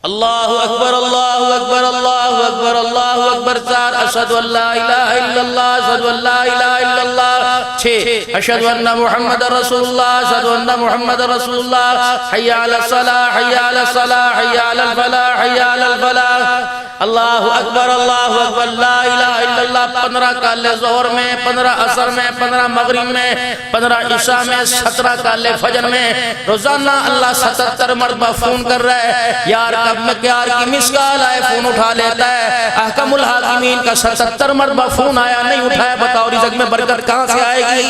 अल्लाहु अकबर अल्लाहु अकबर अल्लाहु अकबर अल्लाहु अकबर। 4 अशहदु अल्ला इलाहा इल्लल्लाह अशहदु अल्ला इलाहा इल्लल्लाह। 6 अशहदु अन्ना मुहम्मदर रसूलुल्लाह अशहदु अन्ना मुहम्मदर रसूलुल्लाह। हय्या अलस सलाह हय्या अलस सलाह हय्या अलल फलाह हय्या अलल फलाह। अल्लाहु अकबर ला इलाहा इल्लल्लाह। 15 काले ज़ोहर में, 15 असर में, 15 मगरिब में, 15 इशा में, 17 काले फजर में। रोजाना अल्लाह 77 मरतबा फोन कर रहा है। यार कब में प्यार की मिसकाल आए फोन उठा लेता है। अहकमुल हाकिमीन का 77 मरतबा फोन आया नहीं उठाया, बताओ रिज़्क़ में बरकत कहां से आएगी?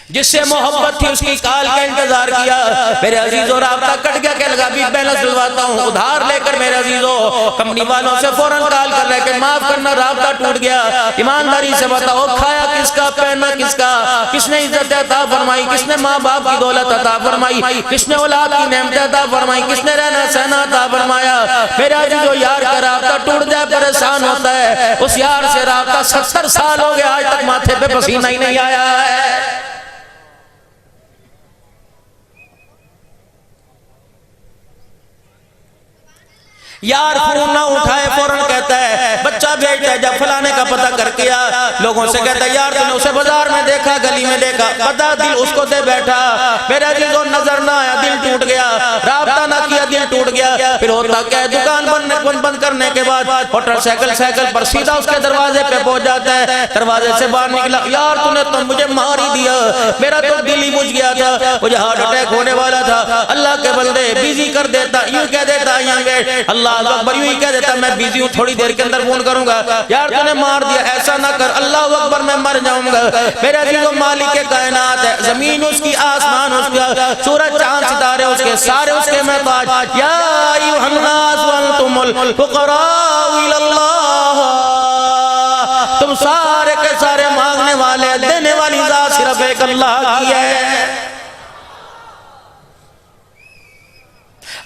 जिससे मोहब्बत थी उसकी काल का इंतजार किया। मेरे अजीजों राब्ता कट गया, क्या लगा? बीच बैलेंस दिलवाता हूँ उधार लेकर। मेरे अजीजों कंपनी वालों से फौरन कॉल कर रहे कि माफ करना, राब्ता टूट गया। ईमानदारी से बताओ खाया किसका, पहना किसका, किसने इज्जत अता फरमाई, किसने माँ बाप की दौलत अता फरमाई, किसने औलाद की नेमत अता फरमाई, किसने रहना सहना अता फरमाया? मेरे अजीजों यार का राब्ता टूट जाए परेशान होता है। उस यार से राब्ता 70 साल हो गया, आज तक माथे पे पसीना ही नहीं आया है। यार फोन ना उठाए फौरन कहता है बच्चा भेजता है, जब फलाने का पता करके आ, लोगों से कहता है यार तूने उसे बाजार में देखा, गली में देखा, पता दिल उसको दे बैठा। मेरा अजीजों नजर ना आया, दिल टूट गया, राब्ता ना किया, दिल टूट गया। फिर होता क्या है, दुकान बंद करने के बाद मोटरसाइकिल साइकिल पर सीधा उसके दरवाजे पे पहुंच जाता है। दरवाजे से बाहर निकला, यार तूने तो मुझे मार ही दिया, मेरा तो दिल ही बुझ गया था, मुझे हार्ट अटैक होने वाला था। अल्लाह के बंदे बिजी कर देता, यूं कह देता यहाँ बैठ, अल्लाह अकबर यूं ही कह देता मैं बिजी हूँ, थोड़ी देर के अंदर फोन करूंगा। यार तूने मार दिया, ऐसा ना कर, अल्लाह अकबर मैं मर जाऊंगा। मेरा अजीजों मालिक के कायनात है, जमीन उसकी, आसमान उसका, सूरज चांद सितारे उसके, सारे उसके महताज। या अय्युहन्नास व अंतुमुल फुक़राउ इलल्लाह, तुम सारे के सारे मांगने वाले, देने वाली ज़ात सिर्फ एक अल्लाह की है।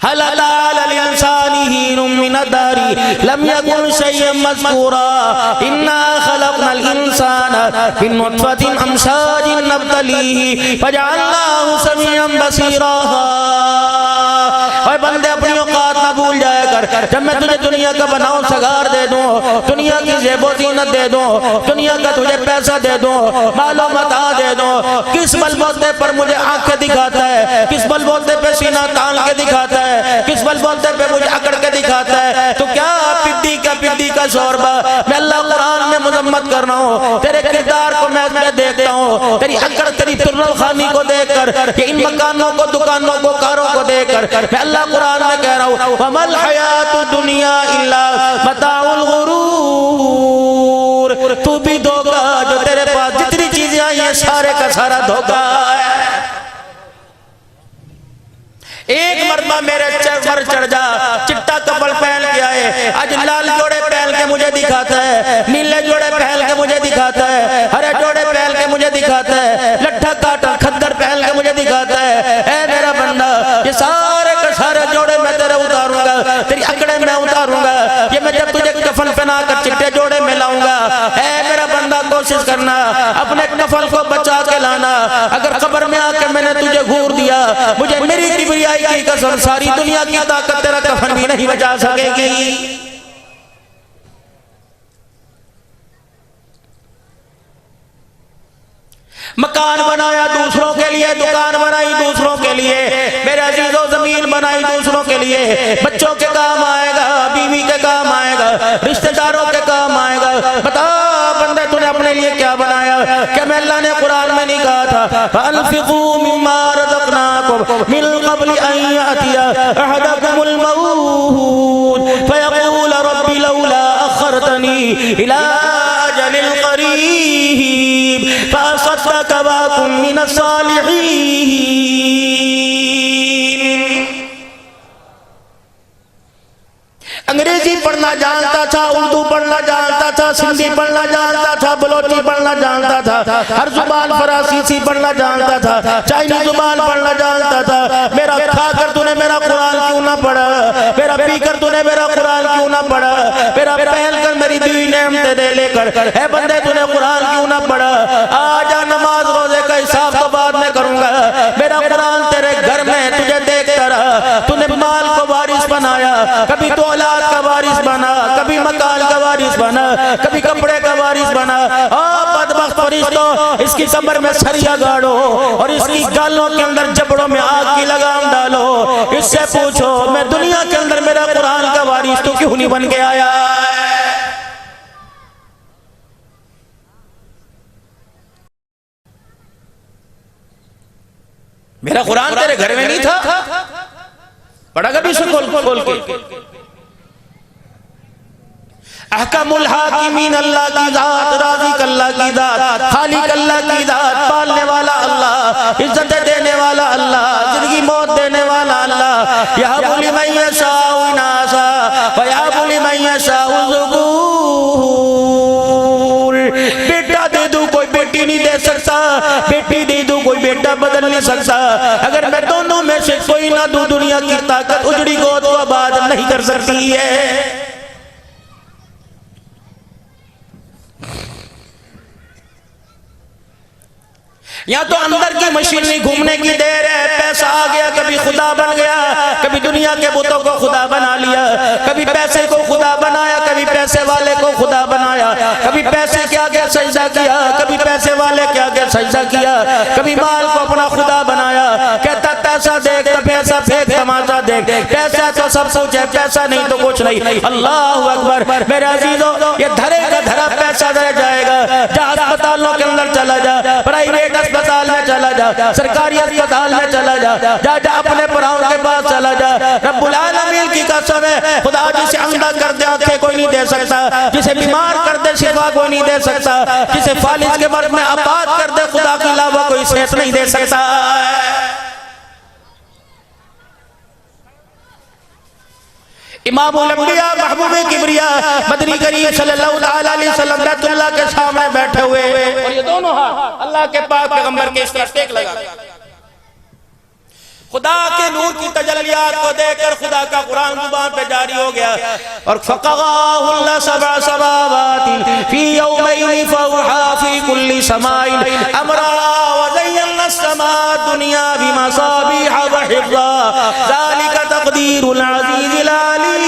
हल अताल इंसानी हीनुम मिनद्दारी लम यकुन शय्यन मज़कूरा इन्ना खलक़नल इंसाना मिन नुत्फ़तिन अमशाजिन नब्तलीहि फजअलनाहु समीअन बसीरा। और बंदे अपनी औकात ना भूल जाया कर। जब मैं तुझे दुनिया का बनाऊं सगार दे दूं, दुनिया की ज़ेबो ज़ीनत दे दूं, दुनिया का तुझे पैसा दे दूं, मालो मता दे दूं, किस बलबूते पर मुझे आंखें दिखाता है, किस बलबूते पे सीना तान के दिखाता है, किस बलबूते पे मुझे अकड़ के दिखाता है। तो क्या पिद्दी का शोरबा, मैं अल्लाह कुरान में मजम्मत कर रहा हूँ, तेरे किरदार को मैं देखता हूँ, तेरी अकड़ तेरी तुर्रल खानी को देखकर, इन मकानों को, दुकानों को, कारों को देखकर मैं अल्लाह कुरान में कह रहा हूँ वमल हयातुद दुनिया इल्ला मताउल गुरूर। तू भी धोखा, जो तेरे पास जितनी चीजें आई है सारे का सारा धोखा है। एक मरतबा मेरे पर चढ़ जा, चिट्टा कपल पहन के आए, आज लाल जोड़े पहन के मुझे दिखाता है, नीले जोड़े पहन के मुझे दिखाता है, हरे जोड़े पहन के मुझे दिखाता है, लट्ठा काटा खद्दर पहन के मुझे दिखाता है। ऐ मेरा बंदा, ये सारे के सारे जोड़े मैं तेरे उतारूंगा, तेरी अकड़े में उतारूंगा, ये मैं जब तुझे कफन पहना कर चिट्टे जोड़े में लाऊंगा। ऐ मेरा बंदा कोशिश करना, अपने कफन को बचा के लाना। अगर कब्र में आकर मैंने तुझे घूर दिया, मुझे मेरी किबरियाई की कसम, सारी दुनिया की ताकत तेरा कफन भी नहीं बचा सकेगी। मकान बनाया दूसरों के लिए, दुकान बनाई दूसरों के लिए, मेरे अजीजों जमीन बनाई दूसरों के लिए, बच्चों के काम आएगा, बीवी के काम आएगा, रिश्तेदारों के काम आएगा। बता बंदे तूने अपने लिए क्या बनाया? क्या मैं अल्लाह ने कुरान में नहीं कहा था फअन्फिक़ू मिम्मा रज़क़नाकुम मिन क़ब्लि अन यातिया अहदकुमुल मौत फयक़ूल रब्बी लौला अख़रतनी इला अजलिन क़रीब फ़असद्दक़ व अकुन मिनस सालिहीन। अंग्रेजी पढ़ना जानता था, उर्दू पढ़ना जानता था, सिंधी पढ़ना जानता था, बलोची पढ़ना जानता था, हर जुबान फरासी पढ़ना जानता था, चाइनीज जुबान पढ़ना जानता था। मेरा खाकर तूने मेरा कुरान क्यों ना पढ़ा? मेरा पीकर तूने मेरा कुरान क्यों ना पढ़ा? मेरा पहन कर मेरी दी नेमतें दे लेकर है बंदे तूने कुरान क्यों ना पढ़ा? आजा नमाज रोजे का हिसाब तो बाद में कभी माल को वारिस बनाया, कभी तो औलाद का वारिस बना, कभी मकान का वारिस बना, कभी कपड़े का वारिस बना। बदबख्त फरिश्तों, इसकी कब्र में सरिया गाड़ो और इसकी गालों के अंदर जबड़ों में आग की लगाम डालो। इससे पूछो मैं दुनिया के अंदर मेरा कुरान का वारिस तो क्यों नहीं बन के आया? मेरा कुरान तेरे घर में नहीं था? पढ़ा कभी उसे खोल के? अहकामुल हाकिमीन अल्लाह की जात, राज़िक अल्लाह की जात, खालिक अल्लाह की जात, पालने वाला अल्लाह, इज्जत देने वाला अल्लाह, जिंदगी मौत देने वाला अल्लाह। यहबु लिमन यशाउ इनासा व यहबु लिमन यशाउ ज़ुकूर। बेटा दे दूं कोई बेटी नहीं दे सकता, बेटी दे दूं कोई बेटा बदल नहीं सकता। अगर मैं दोनों में से कोई ना दूं, दुनिया की ताकत उजड़ी गोद को आबाद नहीं कर सकती है। या तो अंदर की मशीनरी घूमने की देर है, पैसा आ गया, कभी खुदा बन गया, कभी दुनिया के बुतों को खुदा बना लिया, कभी पैसे को खुदा बनाया, कभी पैसे वाले को खुदा बनाया, कभी पैसे के आगे सजदा किया, कभी पैसे वाले के आगे सजदा किया, कभी माल को अपना खुदा बनाया। कहता पैसा देख तो पैसा फेंक, तमाशा देख, पैसा तो सब कुछ है, पैसा नहीं तो कुछ नहीं। अल्लाह अकबर। मेरे अजीजों, ये धरे का धरा पैसा रह जाएगा। जा अस्पतालों के अंदर चला जा, प्राइवेट अस्पताल में चला जा, सरकारी अस्पताल में चला जा, जा जा अपने पराओं के पास चला जा। रब्बुल आलमीन की कसम है, खुदा जिसे अंधा कर दे आंखें कोई नहीं दे सकता, जिसे बीमार कर दे शिफा कोई नहीं दे सकता, जिसे फालिज के मर्द में आबाद कर दे खुदा के अलावा कोई सेहत नहीं दे सकता। इमामुल अंबिया महबूब किबरिया मदनी करीम सल्लल्लाहु अलैहि वसल्लम बैतुल्लाह के सामने बैठे हुए और ये दोनों हाथ अल्लाह के पाक पैगंबर के इस तरफ टेक लगा। खुदा के नूर की तजल्लियात को देखकर खुदा का कुरान जुबान पे जारी हो गया और फक़ग़ाहुल्लाह सबअ समावातिन फी यौमैन फौहा फी कुल्ली समाइन अमरा व ज़य्यना अस्समाअ दुनिया बिमसाबिह व हिफ़्ज़ा ज़ालिका तक़दीरुल अज़ीज़िल अलीम।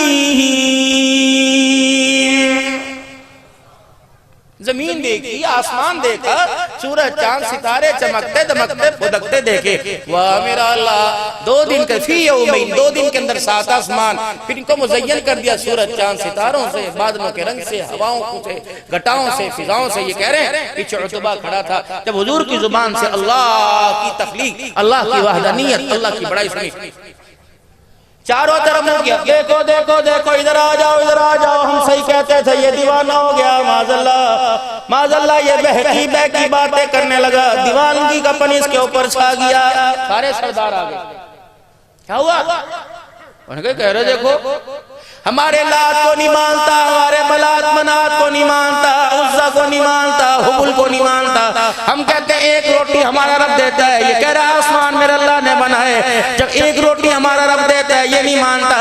जमीन देखी, आसमान देखा, सूरज चांद सितारे चमकते दमकते फुदकते देखे। वाह मेरा अल्लाह, 2 दिन के फी यौमैन, 2 दिन के अंदर 7 आसमान, फिर इनको मुज़य्यन कर दिया सूरज चांद सितारों से, बादलों के रंग से, हवाओं से, घटाओं से, फिजाओं से। ये कह रहे हैं पीछे उतबा खड़ा था, जब हुजूर की जुबान से अल्लाह की तख्लीक, अल्लाह की वहदानियत, अल्लाह की बड़ाई सुनी, चारों तरफ हो गया, देखो देखो देखो, इधर आ जाओ, इधर आ जाओ। हम सही कहते थे, ये दीवाना हो गया, माज़अल्लाह माज़अल्लाह, ये बहकी बहकी बातें करने लगा, दीवानगी का पन इसके ऊपर छा गया। सारे सरदार आ गए, क्या हुआ? उन्होंने कह रहे देखो, हमारे लात को नहीं मानता, हमारे मलात मनात को नहीं मानता, उज़्ज़ा को नहीं मानता, हुबुल को नहीं मानता। हम कहते हैं एक रोटी हमारा रब देता है, ये कह रहा है आसमान मेरे अल्लाह ने बनाए। जब एक रोटी हमारा रब देता है ये नहीं मानता,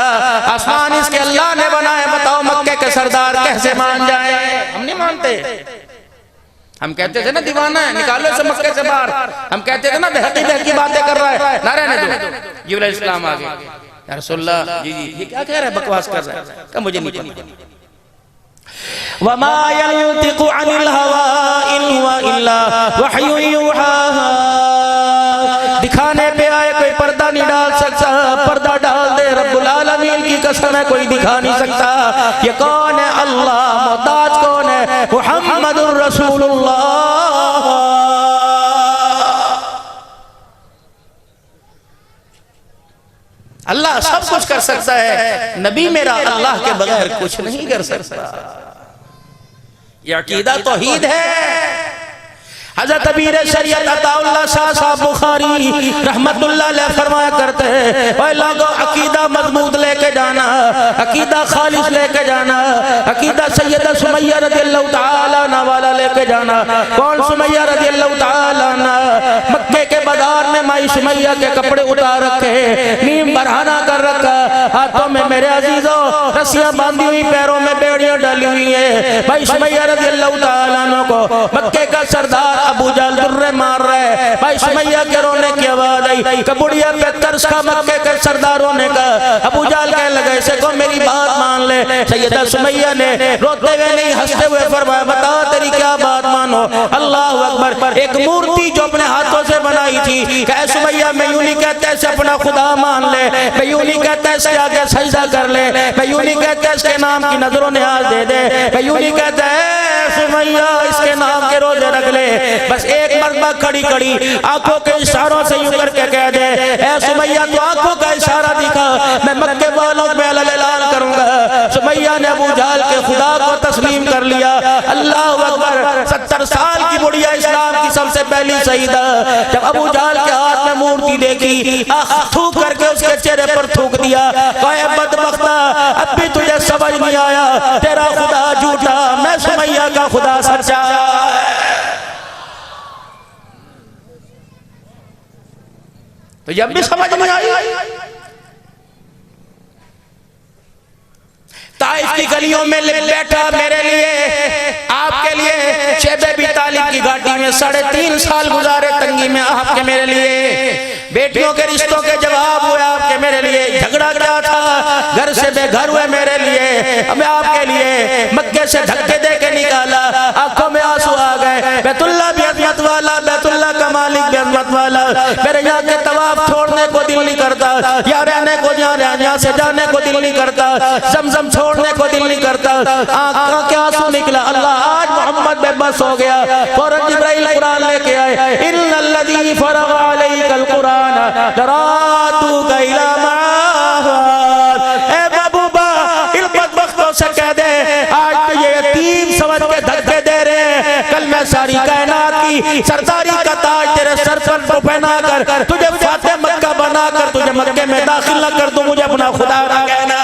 आसमान इसके अल्लाह ने बनाए, बताओ मक्के के सरदार कैसे मान जाए? हम नहीं मानते। हम कहते थे ना दीवाना है, निकालो इसे मक्के से बाहर। हम कहते थे ना बहकी बहकी बातें कर रहा है, ना रहने दो। जिब्राइल इस्लाम आ गए, या रसूलल्लाह जी जी ये क्या कह रहा है, बकवास कर रहा है, क्या मुझे नहीं पता। वमा यंतिकु अनिल हवा इन हुवा इल्ला वह्युन यूहा। दिखाने पे आए, कोई पर्दा नहीं डाल सकता, पर्दा डाल दे रब्बुल आलमीन की कसम है कोई दिखा नहीं सकता। ये कौन है? अल्लाह। मोहताज कौन है? मुहम्मदुर रसूलुल्लाह। अल्लाह सब कुछ कर सकता है, नबी मेरा अल्लाह के बगैर कुछ नहीं कर सकता। यह अकीदा तौहीद है। हज़रत अमीर शरीयत अताउल्लाह शाह साहब बुखारी रहमतुल्लाह अलैह फरमाया करते हैं, ओए लोगों अकीदा मजबूत लेके जाना, अकीदा खालिस लेके जाना, अकीदा सैयदा सुमैया रज़ियल्लाहु तआला अन्हा वाला लेके जाना। कौन सुमैया रज़ियल्लाहु तआला अन्हा? मक्के के बाजार में माई सुमैया के कपड़े उतार रखे, नीम बरहाना कर रखा, हाथों में मेरे अजीजों रस्सियां बांधी हुई, पैरों में बेड़ियां डाली हुई है। भाई सुमैया रज़ियल्लाहु तआला अन्हा को मक्के का सरदार अबू जहल दुर्रे मार रहा है। भाई भाई सुमैया के रोने की आवाज आई, बुढ़िया पे तरस का मक्के के सरदारों ने कहा। अबू जहल कहने लगे इसे को मेरी बात मान ले। सैयदा सुमैया ने रोते हुए नहीं हंसते हुए फरमाया बता तेरी क्या बात मानो। अल्लाह अकबर। एक मूर्ति जो अपने हाथों से बनाई थी, कहे सुमैया मैं यूं नहीं कहता इसे अपना खुदा मान ले, मैं यूं नहीं कहता इसके आगे सजदा कर ले, मैं यूं नहीं कहता इसके नाम की नजरों न्याज दे दे, मैं यूं नहीं कहता सुमैया इसके नाम के रोजे रख ले। बस एक मरतबा खड़ी खड़ी आंखों के इशारों से यूं करके कह दे ए सुमैया तू आंखों का इशारा दिखा, मैं मक्के वालों में ऐलान करूंगा। सुमैया ने अबू जहल के खुदा को तस्लीम कर लिया। अल्लाह अकबर। 70 साल की बुढ़िया इस्लाम की सबसे पहली शहीदा। जब अबू जहल के हाथ में मूर्ति देखी, थूक करके उसके चेहरे पर थूक दिया। कहे बदबख्ता अब भी तुझे समझ नहीं आया, तेरा खुदा झूठा, मैं सुमैया का खुदा सच्चा। तो जब भी समझ में आई, ताइफ की गलियों में बैठा मेरे लिए आपके लिए शेब अबी तालिब की घाटी में 3.5 साल गुजारे तंगी में आपके मेरे लिए। बेटियों के रिश्तों के जवाब हुए आपके मेरे लिए। झगड़ा क्या था, घर से बेघर हुए मेरे लिए, हमें आपके लिए मक्के से धक्के दे के निकाला। आंखों में आंसू आ गए। बैतुल्लाह भी अज़मत वाला, बैतुल्लाह का मालिक भी अज़मत वाला। मेरे यहाँ के तवाफ छोड़ने को दिल नहीं करता, यहाँ रहने को यहाँ से जाने को दिल नहीं करता, ज़मज़म छोड़ने को दिल नहीं करता। आंखों के आंसू निकला। अल्लाह आज मोहम्मद बेबस हो गया। फौरन जिब्राइल कुरान लेके आए। इन्नल्लज़ी फरग़ अलैकल कुरान लरादूका इला माहाद। ए महबूबा इन बदबख्तों से कह दे आज तो ये यतीम समझ के धक्के दे रहे हैं, कल मैं सारी कायनात की सरदारी का ताज तेरे सर पर पहना कर तुझे फातिह मक्का बना कर तुझे मक्के में दाखिल न कर दूं, मुझे अपना खुदा ना कहना।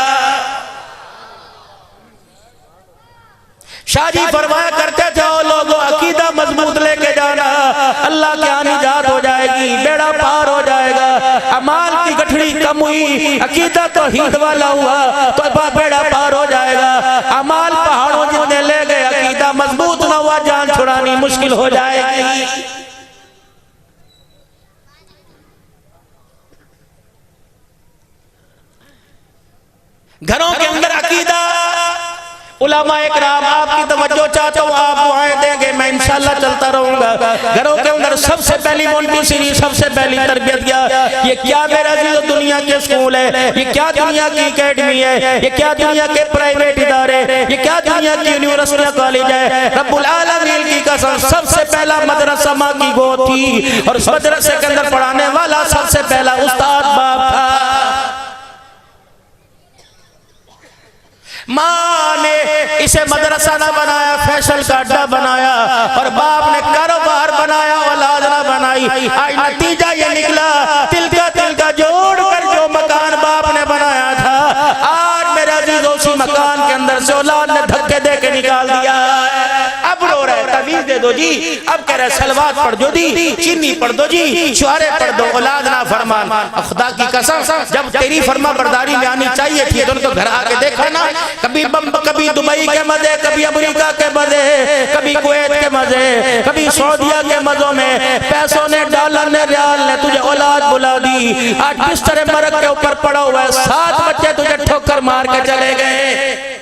शादी फरमाया करते थे वो लोगों अकीदा मजबूत लेके जाना, अल्लाह की निजात हो जाएगी, बेड़ा पार हो जाएगा। अमाल की गठड़ी कम हुई, अकीदा तो हीद वाला हुआ तो बेड़ा पार हो जाएगा। अमाल पहाड़ों जितने ले गए, अकीदा मजबूत ना हुआ, जान छुड़ानी मुश्किल हो जाएगी। घरों के अंदर अकीदा उलमा इकराम आपकी तवज्जो चाहता हूँ, आप दुआएं देंगे मैं इंशाल्लाह चलता रहूंगा। घरों के अंदर सबसे पहली मोंटेसरी, सबसे पहली तरबियत क्या, ये क्या मेरा जो दुनिया के स्कूल है, ये क्या दुनिया की एकेडमी है, ये क्या दुनिया के प्राइवेट इदारे, ये क्या दुनिया की यूनिवर्सिटी कॉलेज है। रब्बुल आलमीन की कसम सबसे पहला मदरसा माँ की गोद थी और उस मदरसे के अंदर पढ़ाने वाला सबसे पहला उस्ताद बाप था। माँ ने इसे मदरसा ना बनाया, फैशन का अड्डा बनाया, और बाप ने कारोबार बनाया, औलाद ना बनाई। आज नतीजा ये निकला, तिल का जोड़ कर जो मकान बाप ने बनाया था, आज मेरा अजीज उसी मकान के अंदर से औलाद ने धक्के दे के निकाल दिया। अब रो रहे तवीज दे दो जी, अब कह रहे सलवात पढ़ दो जी, चीनी पढ़ दो जी, शुआरे पढ़ दो, औलाद ना फरमान। खुदा की कसम जब तेरी फरमा बरदारी में आनी चाहिए थी तो उनको घर आके देखा ना, कभी कभी दुबई के मजे, कभी अमेरिका के मजे, कभी कुवैत के मजे, कभी सऊदिया के मजों में पैसों ने, डॉलर ने, रियाल ने तुझे औलाद बुला दी। आज बिस्तर मरक के ऊपर पड़ा हुआ है, 7 बच्चे तुझे ठोकर मार के चले गए।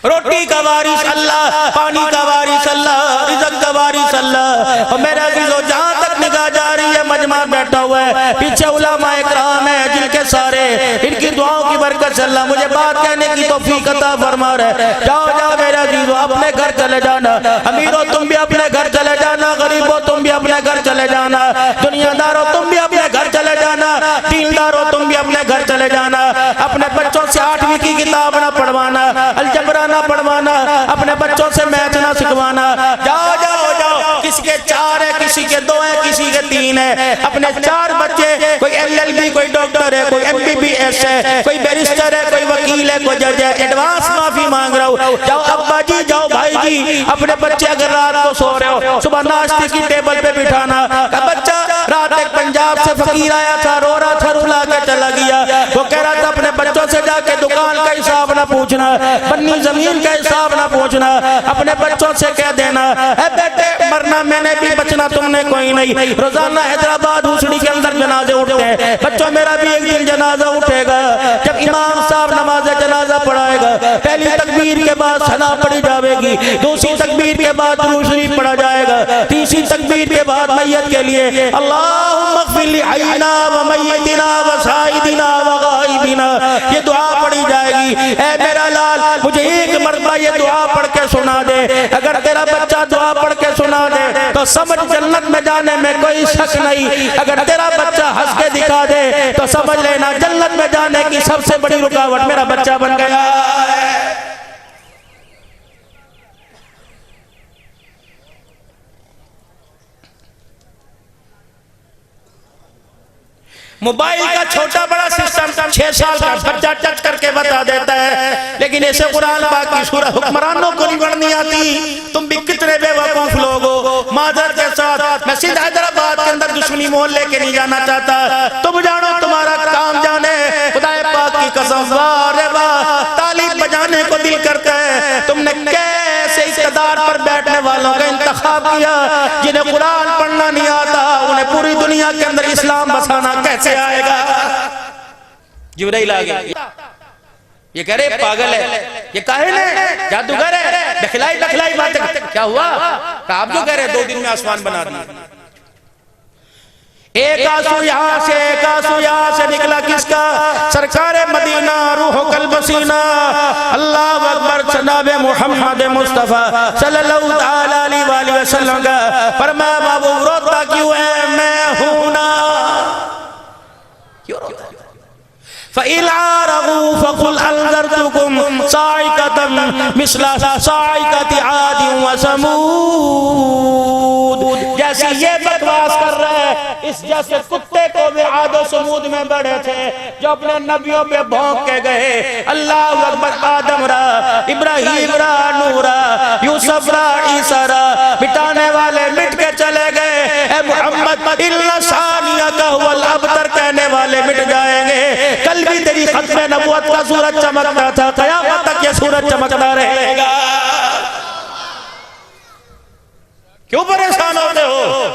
रोटी का वारिस अल्लाह, पानी का वारिस अल्लाह, रिज़्क़ का वारिस अल्लाह। और मेरा अज़ीज़ों जहां तक निगाह जा रही है मजमा बैठा हुआ है, पीछे उलमा इकराम है जिनके सारे इनकी दुआओं की बरकत से अल्लाह मुझे बात कहने की तौफीक अता फरमा रहा है। जाओ जाओ मेरा अज़ीज़ों अपने घर चले जाना, अमीरों तुम भी अपने घर चले जाना, गरीबों तुम भी अपने घर चले जाना, दुनियादारों तुम भी अपने घर चले जाना, दीनदारों तुम भी अपने घर चले जाना। अपने बच्चों से 8वीं की किताब ना पढ़वाना, अलजबरा ना पढ़वाना, अपने बच्चों से मैथ ना सिखवाना। जाओ जाओ जाओ, किसी के 4 है, किसी के 2 है, किसी के 3 है। अपने 4 बच्चे, कोई LLB, कोई डॉक्टर है, कोई MBBS है, कोई बैरिस्टर है, कोई वकील है, कोई जज है। एडवांस माफी मांग रहा हूँ। जाओ अब्बा जी, जाओ भाई जी, अपने बच्चे अगर रात को सो रहे हो, सुबह नाश्ते की टेबल पे बिठाना। बच्चा रात एक पंजाब से फकीर आया था, रो रहा था, रुला के चला गया। वो कह रहा था अपने बच्चों से जाके दुकान का हिसाब ना पूछना, बन्नी जमीन का हिसाब ना पूछना, अपने बच्चों से कह देना, ए बेटे मरना मैंने भी, बचना तुमने कोई नहीं। रोजाना हैदराबाद हुसड़ी के अंदर जनाजे उठते हैं। बच्चों मेरा भी एक दिन जनाजा उठेगा। जब इमाम साहब नमाज जनाजा पढ़ाएगा, पहली तकबीर के बाद सना पढ़ी जाएगी, दूसरी तकबीर के बाद दुरूद शरीफ पढ़ा जाएगा, तीसरी तकबीर के बाद मैयत के लिए अल्लाहुम्मा इग़फिर ली हय्यिना व मय्यितिना व शाहिदिना व गायबिना, ये दुआ पढ़ी जाएगी। ऐ मेरा लाल, मुझे एक मरतबा ये दुआ पढ़ के सुना दे। अगर तेरा बच्चा दुआ पढ़ के सुना दे तो समझ जन्नत में जाने में कोई शक नहीं। अगर तेरा बच्चा हंस के दिखा दे तो समझ लेना जन्नत में जाने की सबसे बड़ी रुकावट मेरा बच्चा बन गया है। मोबाइल का छोटा बड़ा सिस्टम 6 साल का बच्चा टच करके बता देता है, लेकिन ऐसे कुरान पाक की सूरत हुक्मरानों को नहीं पढ़नी आती। तुम भी कितने बेवकूफ लोग हो। माजर के साथ मैं सीधा हैदराबाद के अंदर दुश्मनी मोल लेके नहीं जाना चाहता। तुम जानो तुम्हारा काम जाने। खुदाए पाक की कसम, वाह रे वाह, तालीम बजाने को दिल करता है। तुमने कैसे इक़्तिदार पर बैठने वालों का इंतखाब किया जिन्हें कुरान पढ़ना नहीं आता, उन्हें पूरी दुनिया के अंदर इस्लाम बसाना कैसे आएगा। जिब्राइल आ गया, ये कह रहे पागल है, ये काहिन है, जादूगर है, बखलाई बातें। क्या हुआ? आप जो कह रहे 2 दिन में आसमान बना दिया। एक आंसू यहाँ से, एक आंसू यहाँ से निकला किसका? सरकारे मदीना, रूह कल बसीना, अल्लाह अकबर, जनाब मोहम्मद मुस्तफा सल्लल्लाहु तआला अलैहि वसल्लम का। फरमाया बाबू रोता क्यों है? मैं हूं ना। क्यों रोता? फ़इला रगू फ़कुल अंज़रतुकुम साइक़तम मिस्ला साइक़ति आद व समूद। जैसे ये बकवास कर रहे हैं, इस जैसे कुत्ते को भी आद व समूद में बड़े थे जो अपने नबियों पे भौंक के गए। अल्लाह अकबर। आदम रा, इब्राहिम रा, नूह रा, यूसुफ रा, ईसा रा, मिटाने वाले मिट के चले गए। ए मोहम्मद इल्ला सानिया का हुवल अबतर कहने वाले मिट जाएंगे। कल भी तेरी खत्म नबुवत का सूरज चमकता था, क़यामत तक ये सूरज चमकता रहेगा। क्यों परेशान होते हो?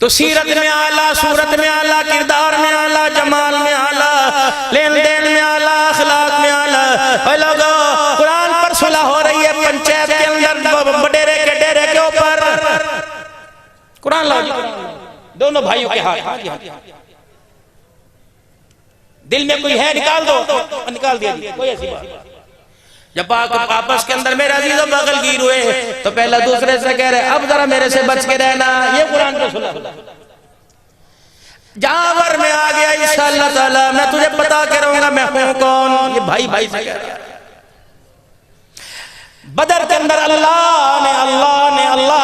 तो सीरत में आला, सूरत में आला, किरदार में आला, जमाल में आला, लेन देन में आला, अखलाक में आला। लोगों, कुरान पर सुलह हो रही है पंचायत के अंदर, बडेरे के डेरे के ऊपर। कुरान लाओ, दोनों भाइयों के हाथ। दिल में कोई है निकाल दो, निकाल दिया, कोई ऐसी बात। जब आपस के अंदर मेरे अजीजों बगलगीर हुए तो पहला दूसरे से कह रहे अब जरा मेरे से बच के रहना। ये कुरान को सुना। जावर में आ गया इंशाअल्लाह ताला, मैं तुझे बता के रहूंगा मैं हूं कौन। ये भाई से कह रहा है। बदर के अंदर अल्लाह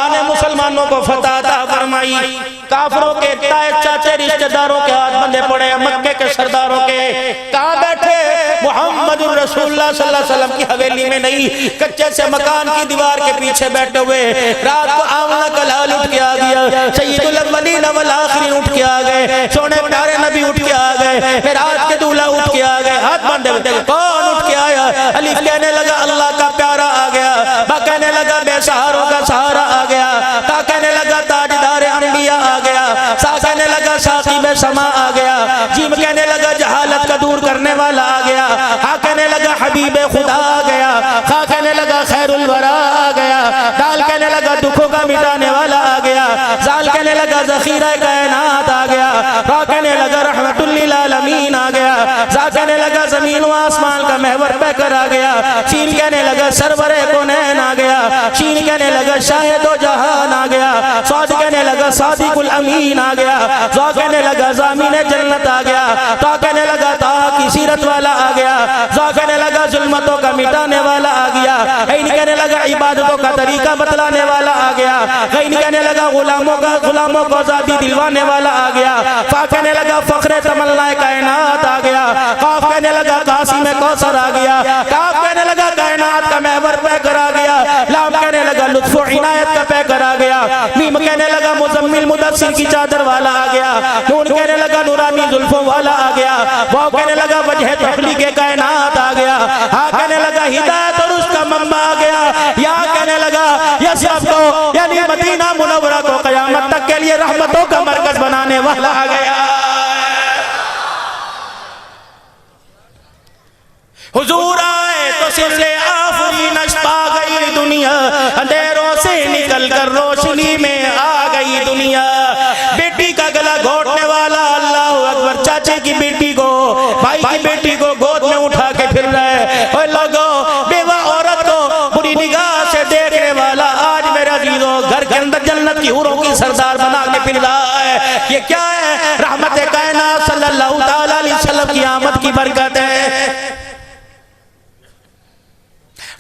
ने मुसलमानों को फतह अता फरमाई। काफिरों के ताए चाचे रिश्तेदारों के हाथ बंधे पड़े, मक्के के सरदारों के। कहां बैठे? मोहम्मद रसूलुल्लाह सल्लल्लाहु अलैहि वसल्लम की हवेली में नहीं, कच्चे से मकान की दीवार के पीछे बैठे हुए। रात को आमना कलाल उठ के आ गया, सय्यदुल अव्वलीन वल आखिरीन उठ के आ गए, सोने प्यारे नबी उठ के आ गए, रात के दूल्हा उठ के आ गए। हाथ बांधे हुए कौन उठ के आया? अली कहने लगा अल्लाह का प्यारा आ गया, बा कहने लगा बेसहारों का सहारा आ गया, ता कहने लगा ताजदार अंबिया आ गया, सा कहने लगा साकिब समा आ गया, जीम कहने लगा जहालत का दूर करने वाला आ गया, हा कहने लगा हबीब खुदा आ गया, खा कहने लगा खैरुल वरा आ गया, दाल कहने लगा दुखों का मिटाने वाला आ गया, जाल कहने लगा ज़ख़ीरा कायनात आ गया, रा कहने लगा रहमतुल लिल आलमीन आ गया, जा कहने लगा ज़मीन व आसमान का महवर पैकर आ गया, सीन कहने लगा सरवरे कौनैन आ गया, शीन कहने लगा शाहिदो जहान आ गया, साद कहने लगा सादिकुल अमीन आ गया, ज़ा कहने लगा ज़ामीन जन्नत आ गया, ता कहने लगा ता की सीरत वाला आ गया, ज़ा कहने लगा जुल्मतों का मिटाने वाला आ गया, ऐन कहने लगा इबादतों का तरीका बतलाने वाला आ गया, ऐन कहने लगा गुलामों को आज़ादी दिलवाने वाला आ गया, फा कहने लगा फ़ख्रे तमन्नाए कायनात आ गया, काफ कहने लगा कासिम कौसर आ गया, काफ कहने लगा कायनात का महवर पैकर आ गया, लाम कहने लगा लुत्फ़ व इनायत का पैकर आ गया, मीम कहने लगा मुज़म्मिल मुदस्सिर की चादर वाला आ गया, नून कहने लगा नूरानी जुल्फ़ों वाला आ गया, वाव कहने लगा वजह तख़लीक़े कायनात आ गया, हा कहने लगा हिदायत और उसका मम्मा आ गया, या कहने लगा, यशरफ को यानी मदीना मुनव्वरा को क़यामत तक के लिए रहमतों का मरकज बनाने वाला आ गया। हुजूर आए तो सिलसिले आफरी नशा गई दुनिया, अंधेरों से निकल कर रोशनी में आ गई दुनिया। बेटी का गला घोटने वाला अल्लाह अकबर, चाचे की बेटी को, भाई की बेटी को गोद में उठा के फिर रहा है। और लोगों, बेवा औरत को बुरी निगाह से देखने वाला आज मेरे अजीजों घर के अंदर जन्नत की हूरों की सरदार बना के फिर रहा है। ये क्या है? रहमत कायनात सल्लल्लाहु तआला अलैहि वसल्लम की आमद की बरकत है।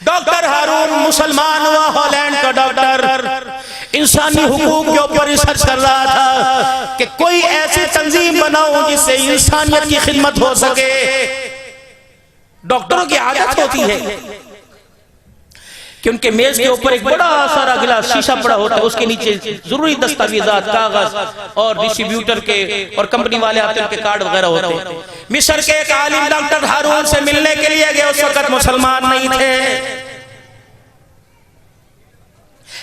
डॉक्टर हारून मुसलमान हुआ, हॉलैंड का डॉक्टर, इंसानी हुकूक के ऊपर रिसर्च कर रहा था कि कोई ऐसी तंजीम बनाओ जिससे इंसानियत की खिदमत हो सके। डॉक्टरों की आदत होती है कि उनके मेज के ऊपर एक बड़ा सारा गिलास शीशा पड़ा होता है, उसके नीचे जरूरी दस्तावेजात, कागज और डिस्ट्रीब्यूटर के और कंपनी वाले आते हैं, उनके कार्ड वगैरह होते हैं। मिस्र के एक आलिम डॉक्टर हारून से मिलने के लिए गए, उस वक्त मुसलमान नहीं थे।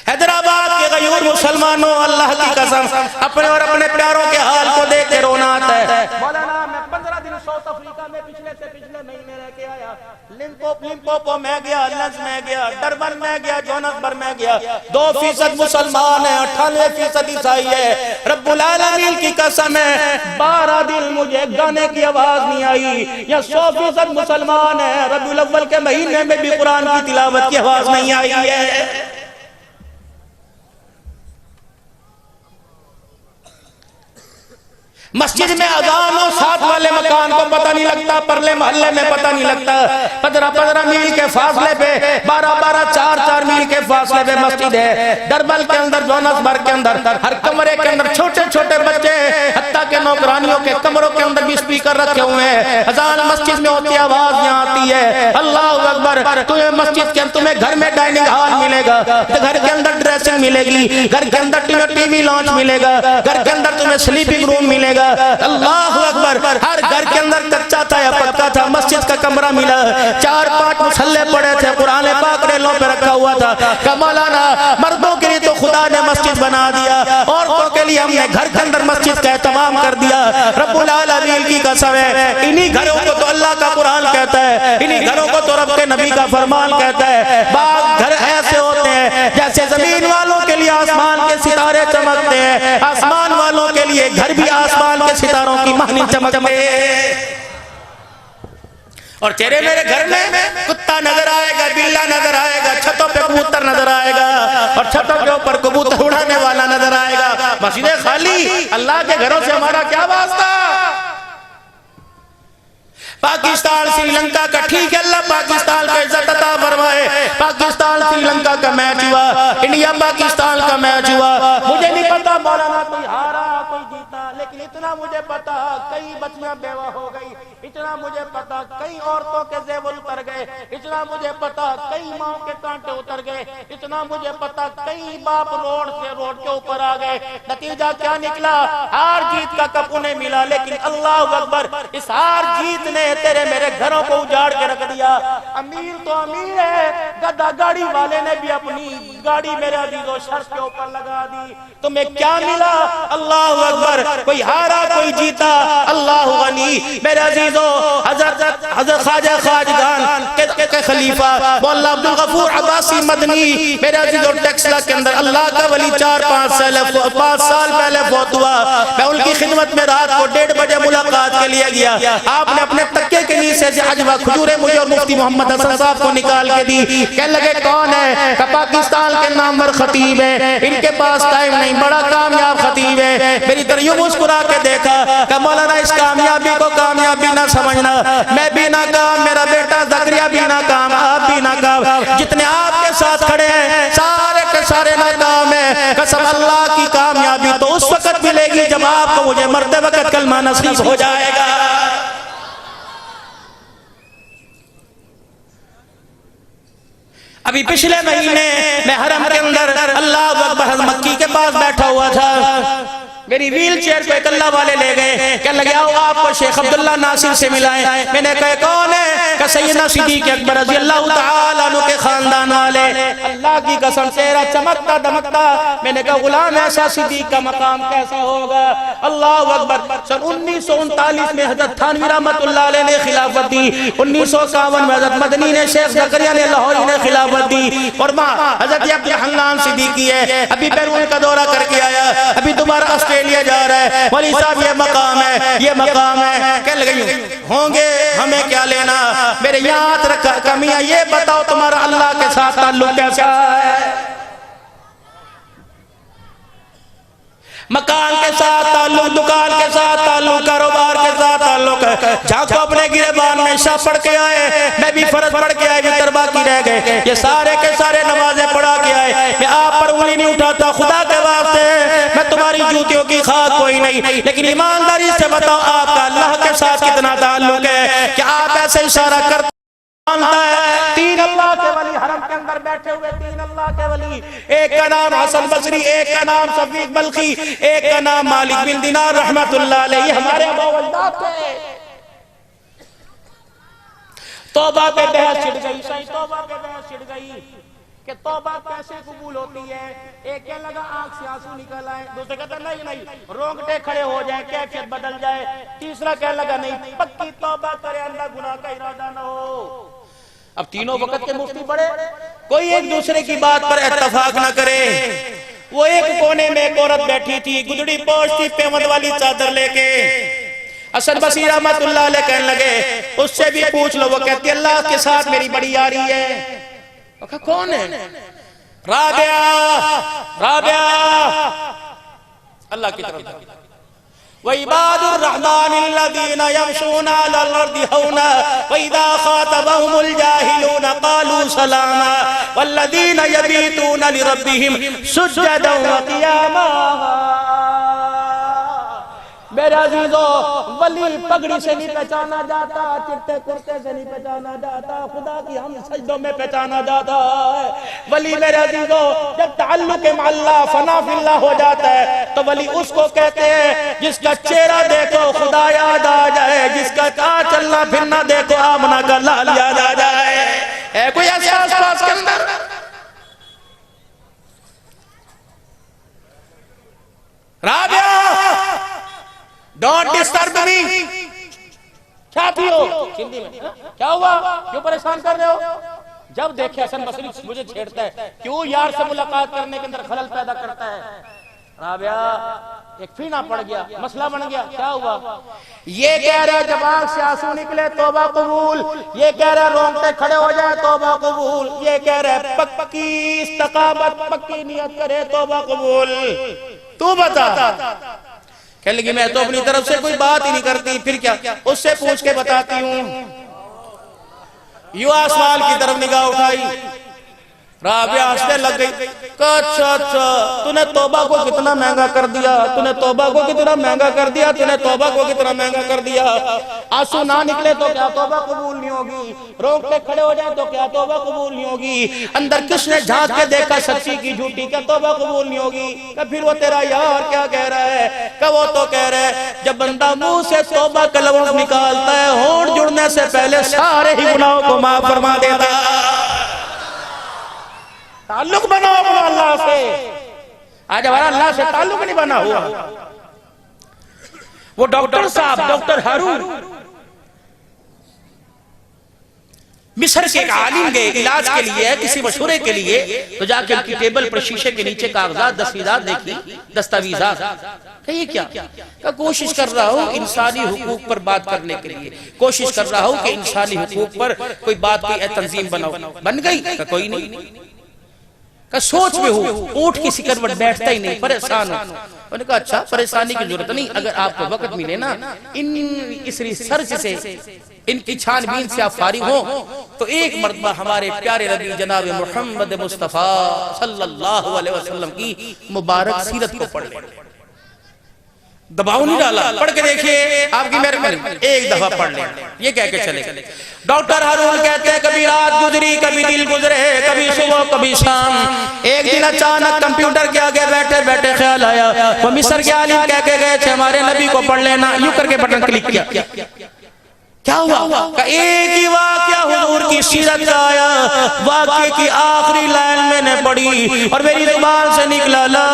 हैदराबाद के गयूर मुसलमानों, अल्लाह की कसम, अपने और अपने प्यारों के हाल को देख के रोना आता है। मौलाना, मैं 15 दिन साउथ अफ्रीका में पिछले महीने रह के आया। लिम्पोपो में गया, लंच में गया, डरबन में गया, जोहान्सबर्ग में गया। 2% मुसलमान है, 98% ईसाई है। रब्बुल आलमीन की कसम है, 12 दिन मुझे गाने की आवाज नहीं आई। या 100% मुसलमान है, रबीउल अव्वल के महीने में भी कुरान की तिलावत की आवाज नहीं आई है। मस्जिद में अजान और साथ वाले मकान को पता नहीं लगता, परले मोहल्ले में पता नहीं लगता। 15 मील के फासले पे, 12 4 मील के फासले पे मस्जिद है। डरबल के अंदर, जोहान्सबर्ग के अंदर, हर कमरे के अंदर छोटे छोटे बच्चे, हत्ता के नौकरानियों के कमरों के अंदर भी स्पीकर रखे हुए हैं। अजान मस्जिद में होती है, आवाज यहाँ आती है, अल्लाह अकबर। तुम्हें मस्जिद के, तुम्हें घर में डाइनिंग हॉल मिलेगा, घर के अंदर ड्रेसिंग मिलेगी, घर के अंदर टीवी लॉन्च मिलेगा, घर के अंदर तुम्हें स्लीपिंग रूम मिलेगा। अल्लाह अकबर। हर घर के अंदर कच्चा था या पक्का था, मस्जिद का कमरा मिला। 4-5 मुसल्ले पड़े थे, कुरान पाक रेलों पे रखा हुआ था। कमालाना, मर्दों के लिए तो खुदा ने मस्जिद बना दिया, औरतों के लिए हमने घर के अंदर मस्जिद का एहतमाम कर दिया। रब्बुल आलमीन की कसम है, इन्हीं घरों को तो अल्लाह का कुरान कहता है, इन्हीं घरों को तो रब के नबी का फरमान कहता है। बाग घर ऐसे होते हैं जैसे जमीन वालों के लिए आसमान के सितारे चमकते हैं, आसमान वालों के लिए घर भी आसमान के सितारों की मानी चमकते। और तेरे मेरे घर में कुत्ता नजर आएगा, बिल्ला नजर आएगा, छतों पे कबूतर नजर आएगा, और छतों के ऊपर कबूतर उड़ाने वाला नजर आएगा। मस्जिदें खाली, अल्लाह के घरों से हमारा क्या वास्ता। पाकिस्तान श्रीलंका का, ठीक है, अल्लाह पाकिस्तान को इज्जत अता फरमाए। पाकिस्तान श्रीलंका का मैच हुआ, इंडिया पाकिस्तान का मैच हुआ। मुझे नहीं पता मौलाना कोई हारा कोई जीता, लेकिन इतना मुझे पता कई बच्चियां बेवा हो गई, इतना मुझे पता कई औरतों के जेवर उतर गए, इतना मुझे पता कई माँ के कांटे उतर गए, इतना मुझे पता कई बाप रोड के ऊपर आ गए। नतीजा क्या निकला? हार जीत का कप उन्हें मिला, लेकिन अल्लाह अकबर, इस हार जीत ने तेरे मेरे घरों को उजाड़ के रख दिया। अमीर तो अमीर है, गद्दा गाड़ी वाले ने भी अपनी गाड़ी मेरे अजीजों शर्त के ऊपर लगा दी। तुम्हें क्या मिला? अल्लाह अकबर। कोई हारा कोई जीता, अल्लाह गनी। मेरे अजीजों, हजरत ख्वाजा खाजगान के खलीफा मौला अब्दुल गफूर अब्बासी मदनी मेरे अजीजों टेक्सला के अंदर अल्लाह का वली 4-5 साल पहले फौत हुआ। मैं उनकी खिदमत में रात को 1:30 बजे मुलाकात के लिए गया। आपने अपने तकिए के नीचे से अजवा खजूरें मुझे और मुफ्ती मोहम्मद हसन साहब को निकाल के दी। कहने लगे कौन है? पाकिस्तान के नामवर खतीब है, इनके पास टाइम नहीं, बड़ा कामयाब खतीब है। मेरी तरह यूं मुस्कुरा के देखा कि मौलाना इस कामयाबी को कामयाबी ना समझना, मैं भी नाकाम, मेरा बेटा ज़करिया भी नाकाम, आप भी नाकाम, जितने आपके साथ खड़े हैं सारे के सारे नाकाम है। कसम अल्लाह की, कामयाबी तो उस वक्त मिलेगी जब आपको मुझे मरते वक्त कलमा नसीब हो जाएगा। अभी पिछले महीने मैं हरम के अंदर अल्लाह अकबर मक्की के पास बैठा हुआ था। मेरी व्हील चेयर को एक अल्लाह वाले ले गए, कहने लगे आओ आपको शेख अब्दुल्ला नासिर से मिलाएं। मैंने कहा कौन है? कहा सैयदना सिद्दीक अकबर रज़ी अल्लाह तआला अन्हु के खानदान वाले। अल्लाह की कसम चेहरा चमकता दमकता। मैंने कहा गुलाम ऐसा सिद्दीक का मकाम कैसा होगा? अल्लाह अकबर। सन 1939 में हजरत थानवी रहमतुल्लाह अलैह ने खिलाफत दी। 1951 में हजरत मदनी ने शेख ज़करिया ने लाहौरी ने खिलाफत दी। और माँ हजरत अब्दुल हन्नान सिद्दीकी है, अभी बैरून का दौरा करके आया, अभी दोबारा ऑस्ट्रेलिया जा रहा है। वली साहब ये मकाम है, ये मकाम है। कह लगी होंगे हमें क्या लेना, मेरे याद रखा कमियां। ये बताओ तुम्हारा अल्लाह के साथ ताल्लुक कैसा है? मकान के साथ ताल्लुक, दुकान के साथ ताल्लुक, कारोबार के साथ ताल्लुक। जाको अपने गिरबान में शाह पढ़ के आए, मैं भी फर्ज पढ़ के आए, वितर बाकी रह गए। ये सारे के सारे नमाजें पढ़ा के आए। मैं आप पर उंगली नहीं उठाता, खुदा के वास्ते मैं तुम्हारी जूतियों की खाक कोई नहीं, लेकिन ईमानदारी से बताओ आपका अल्लाह के साथ कितना ताल्लुक है? क्या आप ऐसे इशारा करते है? तीन अल्लाह के वली हरम के अंदर बैठे हुए, तीन अल्लाह के वली, एक का नाम हसन बसरी, एक का नाम शफीक बल्खी, एक का नाम मालिक बिन दिनार रहमतुल्लाह अलैहि। हमारे अबूअल्लाह थे। तौबा पे बहस छिड़ गई, सही तौबा पे बहस छिड़ गई कि तौबा कैसे कबूल होती है। एक क्या लगा आंख से आंसू निकल आए, दूसरे कहता नहीं नहीं रोंगटे खड़े हो जाए, कैफियत बदल जाए। तीसरा क्या लगा नहीं पक्की तौबा करे, अल्लाह गुनाह का इरादा न हो। अब तीनों वक्त के मुफ्ती बड़े, कोई एक दूसरे की बात पर इत्तफाक न करे। वो एक कोने में एक औरत बैठी थी, गुदड़ी पोश थी, पेमद वाली चादर लेके। हसन बसरी रहमतुल्लाह अलैह कहने लगे उससे भी पूछ लो। वो कहती अल्लाह के साथ मेरी बड़ी यारी है। कौन है? राबिया, राबिया। अल्लाह की तरफ वइबादुर रहमानिल्लज़ीना यमशूना अलल अर्दि हौना वइज़ा ख़ातबहुमुल जाहिलूना क़ालू सलामा वल्लज़ीना यबीतूना लिरब्बिहिम सुज्जदन व क़ियामा। मेरे अजीजों, वली पगड़ी से नहीं पहचाना जाता, चिट्टे कुर्ते से नहीं पहचाना जाता, खुदा की हम सजदों में पहचाना जाता है। वली मेरे अजीजों, जब ताल्लुक अल्लाह फना फिल्लाह हो जाता है तो वली उसको कहते हैं जिसका चेहरा देखो खुदा याद आ जाए, जिसका कहा चलना फिरना देखो आमना का लाल याद आ जाए। है कोई ऐसा आसपास के अंदर? Rabia, don't disturb me. क्या पियो? हिंदी में क्या हुआ? क्यों परेशान कर रहे हो? जब देखे हसन बसरी मुझे छेड़ता है, क्यों यार से मुलाकात करने के अंदर खलल पैदा करता है। राबिया एक फीना पड़ गया, मसला बन गया। क्या हुआ? ये कह रहा जब आंख से आंसू निकले तौबा कबूल, ये कह रहा रोंगटे खड़े हो जाए तौबा कबूल, ये कह रहा पक्की इस्तकामत पक्की नियत करे तौबा कबूल। तू बता। कह लगी मैं तो अपनी तरफ से कोई बात ही नहीं करती, फिर क्या? उससे पूछ के बताती हूँ। यू आसमान की तरफ निगाह उठाई, राबिया हंसने लग गई। अच्छा अच्छा, तूने तौबा को कितना महंगा कर दिया, तूने तौबा को कितना महंगा कर दिया, तूने तौबा को कितना महंगा कर दिया। आंसू ना निकले तो क्या तौबा कबूल नहीं होगी? रोंगटे खड़े हो जाए तो क्या तौबा कबूल नहीं होगी? अंदर किसने झांक के देखा सच्ची की झूठी, क्या तौबा कबूल नहीं होगी? क्या फिर वो तेरा यार क्या कह रहा है? क्या वो तो कह रहा है जब बंदा मुंह से तौबा का लफ्ज़ निकालता है, होंठ जुड़ने से पहले सारे ही गुनाहों को माफ फरमा देता है। ताल्लुक बनाओ अपना अल्लाह से। आज हमारा अल्लाह से ताल्लुक नहीं बना हुआ। वो डॉक्टर साहब, डॉक्टर हारून मिस्र के एक आलिम गए इलाज के लिए, किसी मशवरे के लिए, तो जाके उनकी टेबल पर शीशे के नीचे कागजात दस्तावेजात देखी, दस्तावेजात। कहिए क्या? क्या कोशिश कर रहा हूँ इंसानी हुकूक पर बात करने के लिए, कोशिश कर रहा हूँ कि इंसानी हुकूक पर कोई बात की तंजीम बनाओ। बन गई? कोई नहीं। का सोच में हूँ, ऊंट की सिकर पर बैठता ही नहीं, परेशान हो। उन्होंने कहा अच्छा परेशानी की जरूरत नहीं, अगर आपको वक्त मिले ना इस रिसर्च से, इनकी छानबीन से आप फारिग हो तो एक मर्तबा हमारे प्यारे नबी जनाब मोहम्मद मुस्तफा सल्लल्लाहु अलैहि वसल्लम की मुबारक सीरत को पढ़ लें। दबाव नहीं डाला। पढ़ के देखिए, आपकी मेहरबानी एक दफा पढ़ ले, ये कह के चले। डॉक्टर हारून कहते हैं कभी रात गुजरी, कभी दिल गुजरे, कभी सुबह कभी शाम। एक दिन अचानक कंप्यूटर के आगे बैठे बैठे ख्याल आया, वो मिस्र के आलिम कह के गए थे हमारे नबी को पढ़ लेना। यूं करके बटन क्लिक किया, क्या हुआ? एक ही वाक़या हुजूर की सीरत का आया, वाक़ये की आखिरी लाइन मैंने पढ़ी और मेरी जुबान से निकला ला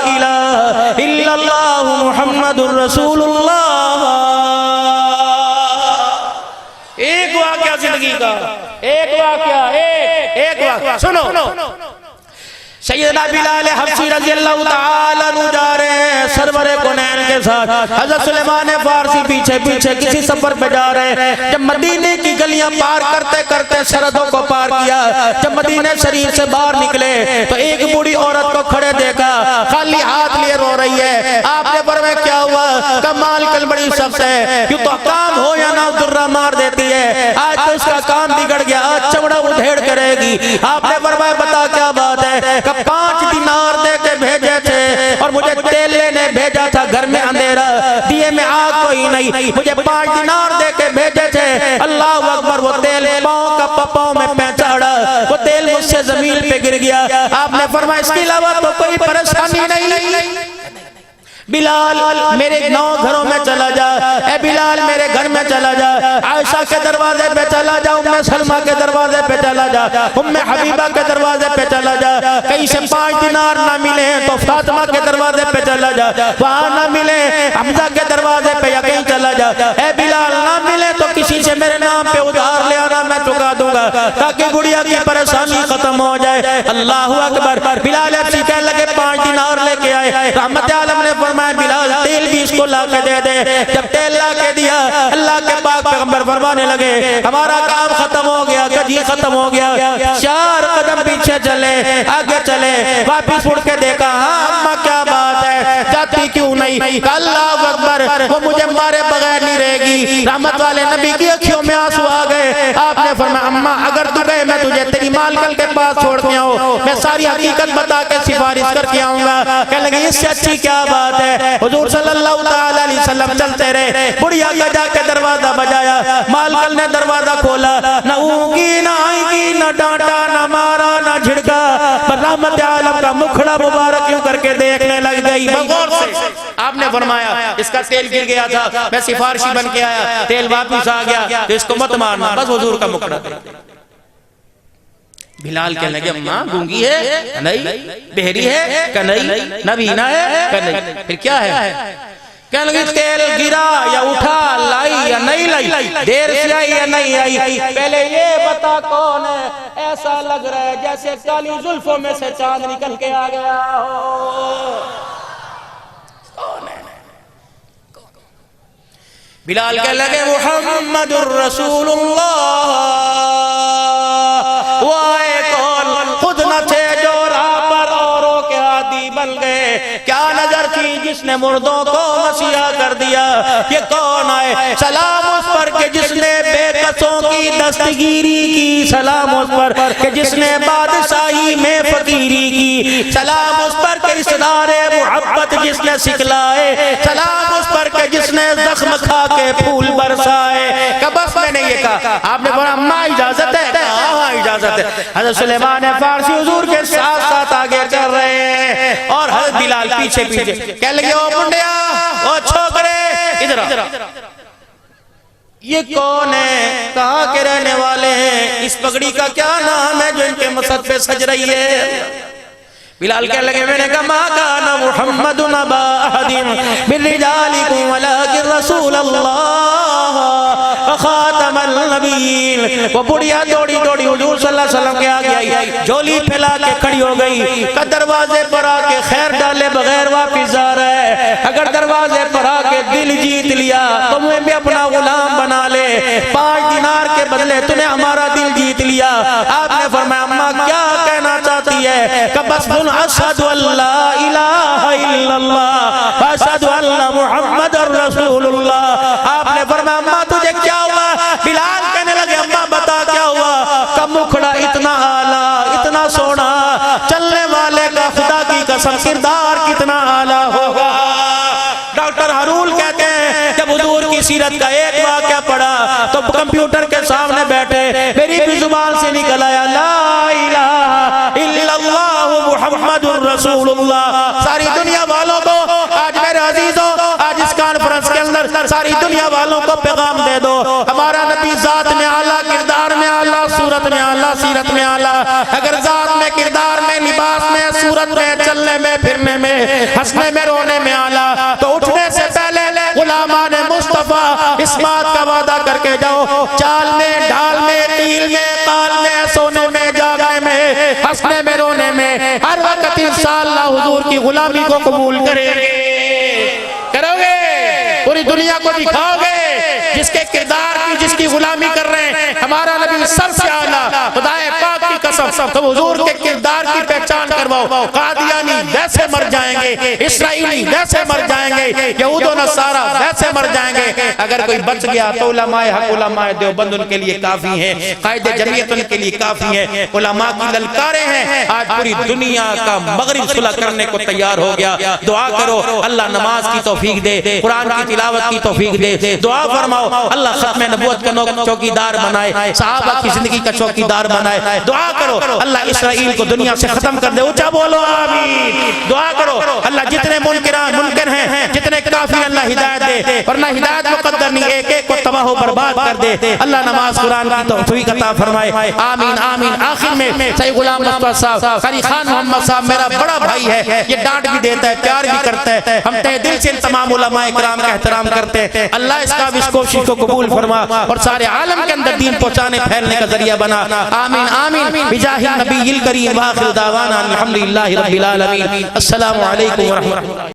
इलाहा इल्लल्लाह मुहम्मदुर रसूलुल्लाह। एक वाक़या जिंदगी का, एक वाक़या, एक वाक़या सुनो। सैयदना बिलाल हबशी रज़ी अल्लाह तआला अन्हु जा रहे हैं सरवरे कुनैन के साथ। हज़रत सुलेमान फारसी पीछे पीछे किसी सफर पे जा रहे हैं। जब मदीने की गलियां पार करते करते सरहदों को पार किया, जब मदीने शरीफ से बाहर निकले तो एक बूढ़ी औरत को खड़े देखा, खाली हाथ लिए रो रही है। आपने फरमाया क्या हुआ? कमाल कल बड़ी सख्त है, क्यों तो काम हो या ना दुर्रा मार देती है। आज तो इसका काम बिगड़ गया, आज चमड़ा उधेड़ करेगी। आपने फरमाया बता क्या बात है? 5 दिनार दे के भेजे थे और मुझे तेल लेने भेजा था, घर में अंधेरा, दिए में आग कोई नहीं, मुझे 5 दिनार दे के भेजे थे। अल्लाह अकबर, वो तेल पाँव का पाँव में पहुंचाड़ा, वो तेल मुझसे जमीन पे गिर गया। आपने फरमाया इसके अलावा तो कोई परेशानी नहीं। बिलाल मेरे 9 घरों में चला जा, ए बिलाल मेरे घर में चला जा, आयशा के दरवाजे पे चला जा, उम्मे सलमा के दरवाजे पे चला जा, उम्मे हबीबा के दरवाजे पे चला जा। कहीं से 5 दिनार ना मिले तो फातिमा के दरवाजे पे चला जा, वहां ना मिले हमजा के दरवाजे पे या कहीं चला जा। ए बिलाल ना मिले तो किसी से मेरे नाम पे उधार ले आना, मैं चुका दूंगा, ताकि गुड़िया की परेशानी खत्म हो जाए। अल्लाह अकबर। बिलाल अच्छी कह लगे 5 दिनार लेके आए। रहमत आलम ने फरमाया बिलाल तेल भी इसको ला के दे दे। जब तेल ला के दिया, अल्लाह के पाक पैगंबर फरमाने लगे हमारा काम खत्म हो गया, कजी खत्म हो गया। 4 कदम पीछे चले, आगे चले, वापिस मुड़ के देखा, हाँ अम्मा क्या बात है, जाती क्यों नहीं? अल्लाह अकबर, वो मुझे मारे बगैर नहीं रहेगी। रहमत वाले नबी की अखियों में आंसू आ गए। आपने फरमाया अम्मा अगर तू गए मैं तुझे तेरी मालकल के पास छोड़ के आऊं, मैं सारी हकीकत बता के सिफारिश करके आऊंगा। कहने लगे इससे अच्छी क्या बात है। हुजूर सल्लल्लाहु ताला अलैहि वसल्लम चलते रहे, बुढ़िया का जाके दरवाजा बजाया, मालकल ने दरवाजा खोला, न ऊँगी न आएगी, न डांटा न मारा न झिड़का, पर रहमत आलम का मुखड़ा मुबारक यूं करके देखने लग गई गौर से। आपने फरमाया इसका तेल गिर गया था, मैं सिफारिशी बन के आया, तेल वापिस आ गया, तो इसको मत मारना, बस हुजूर का मुखड़ा। बिलाल कहने लगे अम्मा गूंगी है नहीं, बहरी है का नहीं, नबीना है का नहीं, फिर क्या है? कहने लगे तेल गिरा या उठा, लाई या नहीं लाई, देर से आई या नहीं आई, पहले ये बता कौन है? ऐसा लग रहा है जैसे काली जुल्फों में से चांद निकल के आ गया हो। कौन है? बिलाल कहने लगे मुहम्मदुर रसूलुल्लाह। वो आए कौन? खुद न थे जो राह पर औरों के आदी बन गए। क्या नजर थी जिसने मुर्दों को मसीहा कर दिया? ये कौन आए? सलाम उस पर के जिसने बेकसों की दस्तगीरी की, सलाम उस पर के जिसने बादशाही में फकीरी की, सलाम उस पर के रिश्तेदारे मोहब्बत जिसने सिखलाए, सलाम उस पर के जिसने जख्म खा के फूल बरसाए। कबस मैंने ये कहा, आपने बोला अम्मा इजाजत है? हाँ इजाजत है। हज़रत सुलेमान फारसी हुजूर के साथ साथ आगे चल रहे हैं और हज़रत बिलाल पीछे पीछे। कह लगे ओ मुंडिया, ओ छोकरे इधर आ, ये कौन है? कहाँ के रहने वाले हैं? इस पगड़ी का क्या नाम है जो इनके मसद पे सज रही है? बिलाल कह लगे मैंने कहा मा काना मुहम्मदुन अबा अहदिन मिन रिजालिकुम वलाकिन रसूलल्लाह व खातमन नबीय्यीन। वो बुढ़िया दौड़ी दौड़ी हुजूर सल्लल्लाहु अलैहि वसल्लम के आगे आई, झोली फैला के खड़ी हो गई। का दरवाजे पर आके खैर डाले बगैर वापिस आ रहा है। अगर दरवाजे पर आके दिल जीत लिया तो मुझे भी अपना गुलाम बना ले। 5 दिनार के बदले तूने हमारा दिल जीत लिया। आपने फरमाया अम्मा क्या कहना चाहती है? का बस अशहदु अल्ला इलाहा इल्लल्लाह व अशहदु अन्ना मुहम्मदुर रसूलुल्लाह। आपने फरमाया अम्मा तुझे क्या हुआ? बिलाल कहने लगे अम्मा बता क्या हुआ? का मुखड़ा इतना आला, इतना सोना, चलने वाले का खुदा की कसम किरदार कितना आला होगा। डॉक्टर हारून सीरत का एक वाक़या पढ़ा तो कंप्यूटर के सामने बैठे मेरी भी जुबान से निकल आया ला इलाहा इल्लल्लाह मुहम्मदुर रसूलुल्लाह। सारी दुनिया वालों को आज मेरे अजीजों, आज इस कॉन्फ्रेंस के अंदर सारी दुनिया वालों को पैगाम दे दो, हमारा नबी जात में आला, किरदार में आला, सूरत में आला, सीरत में आला। अगर जात में, किरदार में, लिबास में, सूरत में, चलने में, फिरने में, हंसने में, रोने में आला, तो उठने से पहले गुलामान मुस्तफा इस बात का वादा करके जाओ, चाल में, ढाल में, तील में, ताल में, सोने में, जागने में, हंसने में, रोने में, हर वक्त इंशाअल्लाह हुजूर की गुलामी को कबूल करेंगे। करोगे? पूरी दुनिया को दिखाओगे जिसके किरदार की, जिसकी गुलामी कर रहे हैं हमारा नबी सबसे आला, खुदाए पाक की कसम, तो हुजूर के किरदार की पहचान करवाओ। कादियानी वैसे मर जाएंगे, इस्राइली वैसे मर जाएंगे, यहूद और नसारा वैसे मर जाएंगे। अगर कोई बच गया तो उलमाए हक, उलमाए देवबंद उनके लिए काफी है, कायदे जमीयत उनके लिए काफी है। उलमा की ललकारे हैं, आज पूरी दुनिया का मगरिब सुलह करने को तैयार हो गया। दुआ करो अल्लाह नमाज की तौफीक दे, कुरान की तिलावत की तौफीक दे। दुआ फरमाओ अल्लाह खत्म नबूवत का चौकीदार बनाए, सहाबा की जिंदगी का चौकीदार बनाए। दुआ करो अल्लाह इसराइल को दुनिया से खत्म कर दे। ऊंचा बोलो आमीन। दुआ करो अल्लाह जितने मुनकर हैं, जितने काफिर, अल्लाह हिदायत दे, वरना हिदायत मुकद्दर नहीं, एक एक को तबाह बर्बाद कर दे। अल्लाह नमाज कुरान की तौफीक अता फरमाए। आमीन आमीन। आखिर में सही गुलाम मुस्तफा साहब, कारी खान मोहम्मद साहब मेरा बड़ा भाई है, ये डांट भी देता है, प्यार भी करता है, हम तहे दिल से तमाम उलमाए किराम का एहतराम करते हैं। अल्लाह इसका भी इस कोशिश को कबूल फरमा और सारे आलम के अंदर दीन पहुंचाने, फैलने का जरिया बना। आमीन आमीन। बिजाहि नबील करीम, वाखिर दावाना अल्हम्दुलिल्लाहि रब्बिल आलमीन। अस्सलामु अलैकुम व रहमतुल्लाह।